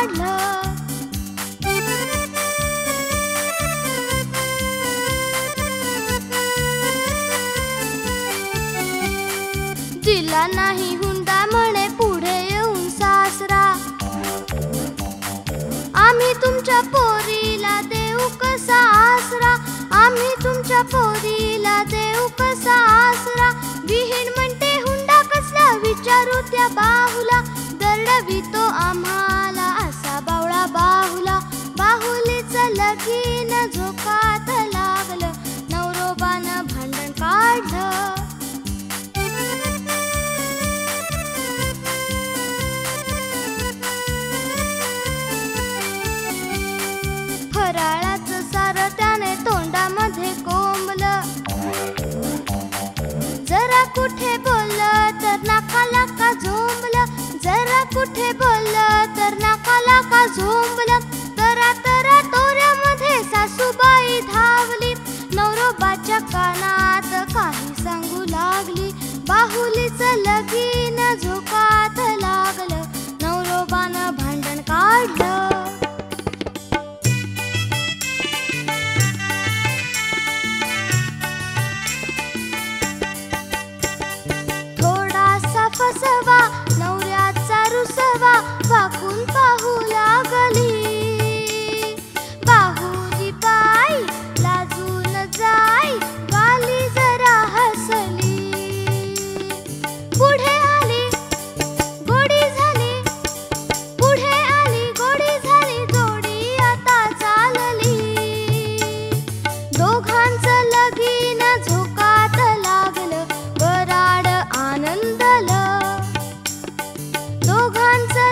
काढलं. दिला नाही हुंडा म्हणे पुढे येऊन सासरा, आम्ही तुमच्या पोरीला देऊ कसा आसरा, आम्ही तुमच्या पोरीला देऊ कसा आसरा. विहीण म्हणते हुंडा कसला विचारू त्या बाहुला, दरडवितो आम्हाला असा बावळा बाहुला. बाहुलीचं लगीन झोकात लागलं, नवरोबानं भांडण काढलं. फराळाचं सारं त्याने तोंडामध्ये कोंबलं, जरा कुठे बोललं तर नाकाला का झोंबलं, जरा कुठे बोललं तर नाकाला का झोंबलं. तरा तरा तोऱ्यामध्ये सासूबाई धावली, नवरोबाच्या कानात काही सांगू लागली. बाहुलीचं लगीन झोकात लागलं, नवरोबानं भांडण काढलं. फसवा नवऱ्याचा रुसवा वाकून पाहू लागली, बाहुली बाई लाजून जाई गाली जरा हसली. पुढे आली गोडी झाली, पुढे आली गोडी झाली, जोडी आता चालली. दोघांचं लगीन झोकात लागलं, वराड आनंदलं. दोघांचं